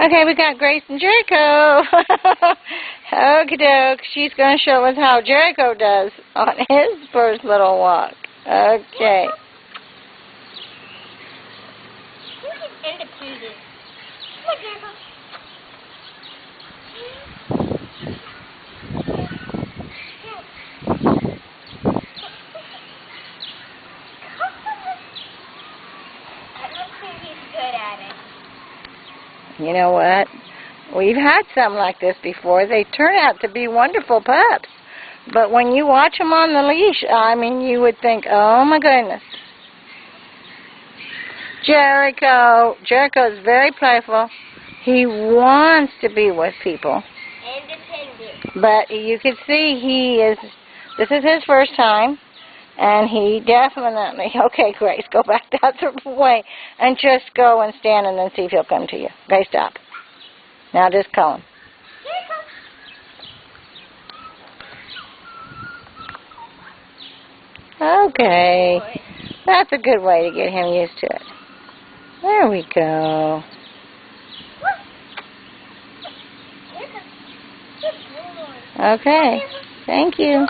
Okay, we got Grace and Jericho. Okie doke. She's going to show us how Jericho does on his first little walk. Okay. You know what? We've had some like this before. They turn out to be wonderful pups. But when you watch them on the leash, I mean, you would think, oh my goodness. Jericho's very playful. He wants to be with people. Independent. But you can see this is his first time. And he definitely, okay, Grace, go back the other way and just go and stand and then see if he'll come to you. Okay, stop. Now just call him. Okay. That's a good way to get him used to it. There we go. Okay. Thank you.